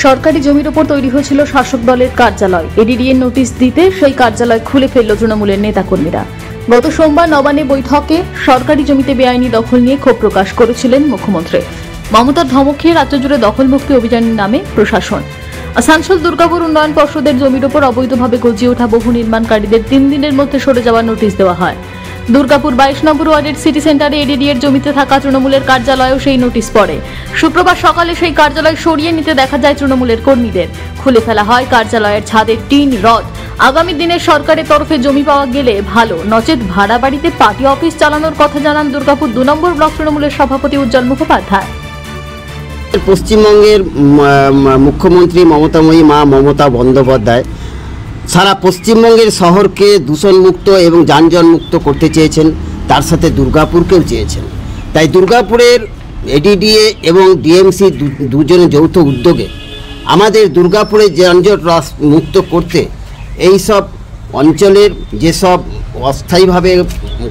সরকারি জমির উপর তৈরি হয়েছিল শাসক দলের কার্যালয়। এডিডিএ নোটিশ দিতে সেই কার্যালয় খুলে ফেলল তৃণমূলের নেতাকর্মীরা। গত সোমবার নবান্নে বৈঠকে সরকারি জমিতে বেআইনি দখল নিয়ে ক্ষোভ প্রকাশ করেছিলেন মুখ্যমন্ত্রী। মমতার ধমক খেয়ে রাজ্য জুড়ে দখলমুক্তি অভিযানের নামে প্রশাসন। আসানসোল দুর্গাপুর উন্নয়ন পর্ষদের জমির উপর অবৈধভাবে গজিয়ে ওঠা বহু নির্মাণকারীদের 3 দিনের মধ্যে সরে যাওয়ার নোটিশ দেওয়া হয়। দুর্গাপুর 22 নম্বর ওয়ার্ডের সিটি সেন্টারে এডিডিএর জমিতে থাকা তৃণমূলের কার্যালয়েও সেই নোটিশ পড়ে। শুক্রবার সকালে সেই কার্যালয় সরিয়ে নিতে দেখা যায় তৃণমূলের কর্মীদের। খুলে ফেলা হয় কার্যালয়ের ছাদের টিন রড। আগামী দিনে সরকারের তরফে জমি পাওয়া গেলে ভালো, নচেত ভাড়া বাড়িতে পার্টি অফিস চালানোর কথা জানান দুর্গাপুর 2 নম্বর ব্লক তৃণমূলের সভাপতি উজ্জ্বল মুখোপাধ্যায়। পশ্চিমবঙ্গের মুখ্যমন্ত্রী মমতাময়ী মা মমতা বন্দ্যোপাধ্যায় সারা পশ্চিমবঙ্গের শহরকে দূষণমুক্ত এবং যানজটমুক্ত করতে চেয়েছেন, তার সাথে দুর্গাপুরকেও চেয়েছেন। তাই দুর্গাপুরের এডিডিএ এবং ডিএমসি দুজনের যৌথ উদ্যোগে আমাদের দুর্গাপুরের যানজট মুক্ত করতে এই সব অঞ্চলের যেসব অস্থায়ীভাবে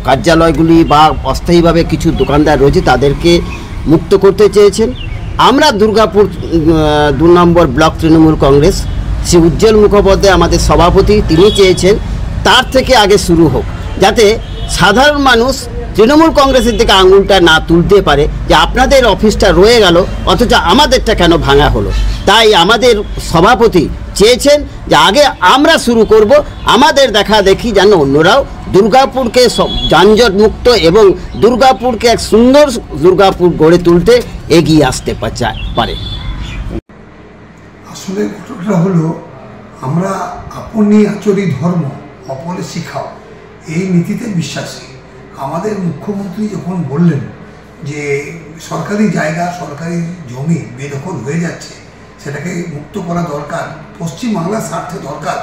কার্যালয়গুলি বা অস্থায়ীভাবে কিছু দোকানদার রয়েছে তাদেরকে মুক্ত করতে চেয়েছেন। আমরা দুর্গাপুর 2 নম্বর ব্লক তৃণমূল কংগ্রেস শ্রী উজ্জ্বল মুখোপাধ্যায় আমাদের সভাপতি, তিনি চেয়েছেন তার থেকে আগে শুরু হোক, যাতে সাধারণ মানুষ তৃণমূল কংগ্রেসের দিকে আঙুলটা না তুলতে পারে যে আপনাদের অফিসটা রয়ে গেল অথচ আমাদেরটা কেন ভাঙা হলো। তাই আমাদের সভাপতি চেয়েছেন যে আগে আমরা শুরু করব, আমাদের দেখা দেখি যেন অন্যরাও দুর্গাপুরকে যানজট মুক্ত এবং দুর্গাপুরকে এক সুন্দর দুর্গাপুর গড়ে তুলতে এগিয়ে আসতে পারে। আসলে ঘটনাটা হলো, আমরা আপনি আচরি ধর্ম অপরে শিখাও এই নীতিতে বিশ্বাসী। আমাদের মুখ্যমন্ত্রী যখন বললেন যে সরকারি জায়গা, সরকারি জমি বেদখল হয়ে যাচ্ছে, সেটাকে মুক্ত করা দরকার, পশ্চিমবাংলার স্বার্থে দরকার,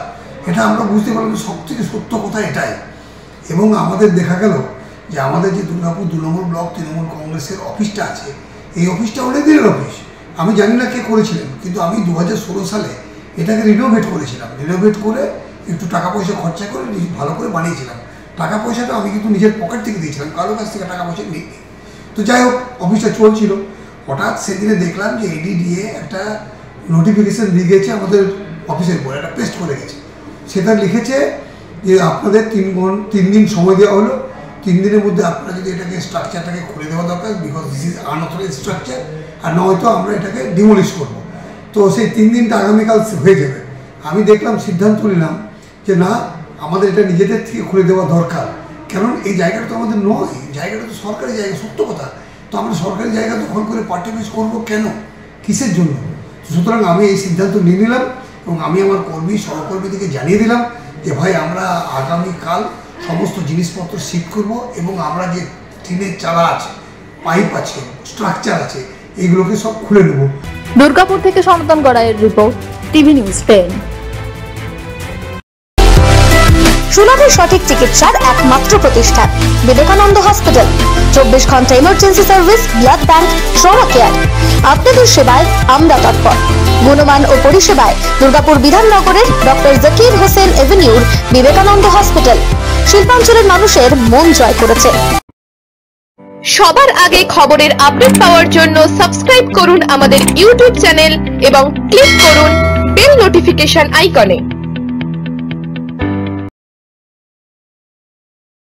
এটা আমরা বুঝতে পারলাম সবথেকে সত্য কথা এটাই। এবং আমাদের দেখা গেল যে আমাদের যে দুর্গাপুর 2 নম্বর ব্লক তৃণমূল কংগ্রেসের অফিসটা আছে, এই অফিসটা অনেক দিনের অফিস। আমি জানি না কে করেছিলেন, কিন্তু আমি 2016 সালে এটাকে রিনোভেট করেছিলাম। রিনোভেট করে একটু টাকা পয়সা খরচা করে ভালো করে বানিয়েছিলাম। টাকা পয়সাটা আমি কিন্তু নিজের পকেট থেকে দিয়েছিলাম, কারোর কাছ থেকে টাকা পয়সা নিই। তো যাই হোক, অফিসটা চলছিল। হঠাৎ সেদিনে দেখলাম যে এডিডিএ একটা নোটিফিকেশান দিয়ে গেছে আমাদের অফিসের পরে, একটা পেস্ট করে গেছে। সেটা লিখেছে যে আপনাদের 3 দিন সময় দেওয়া হলো, 3 দিনের মধ্যে আপনারা যদি এটাকে স্ট্রাকচারটাকে খুলে দেওয়া দরকার, because this is unauthorised structure, আর নয়তো আমরা এটাকে ডিমোলিশ করব। তো সেই 3 দিনটা আগামীকাল হয়ে যাবে। আমি দেখলাম, সিদ্ধান্ত নিলাম যে না, আমাদের এটা নিজেদের থেকে খুলে দেওয়া দরকার। কারণ এই জায়গাটা তো আমাদের নয়, জায়গাটা তো সরকারি জায়গা, সত্য কথা। তো আমরা সরকারি জায়গা দখল করে পার্টি অফিস করবো কেন, কিসের জন্য? সুতরাং আমি এই সিদ্ধান্ত নিয়ে নিলাম এবং আমি আমার সহকর্মীদেরকে জানিয়ে দিলাম যে ভাই, আমরা আগামীকাল সমস্ত জিনিসপত্র শিফট করব এবং আমরা যে টিনের চালা আছে, পাইপ আছে, স্ট্রাকচার আছে, এগুলোকে সব খুলে নেব। দুর্গাপুর থেকে সনাতন গড়াইয়ের রিপোর্ট, টিভি নিউজ 10। সুলভ সঠিক চিকিৎসার একমাত্র প্রতিষ্ঠান বিবেকানন্দ হসপিটাল। 24 ঘন্টা emergency service, blood bank, trauma care. আপনাদের সেবায় আমরা তৎপর। গুণমান ও পরিষেবায় দুর্গাপুর বিধাননগরের ডক্টর জাকির হোসেন এভিনিউর বিবেকানন্দ হসপিটাল শিল্পাঞ্চলের মানুষের মন জয় করেছে। সবার আগে খবরের আপডেট পাওয়ার জন্য সাবস্ক্রাইব করুন আমাদের ইউটিউব চ্যানেল এবং ক্লিক করুন বেল নোটিফিকেশন আইকনে।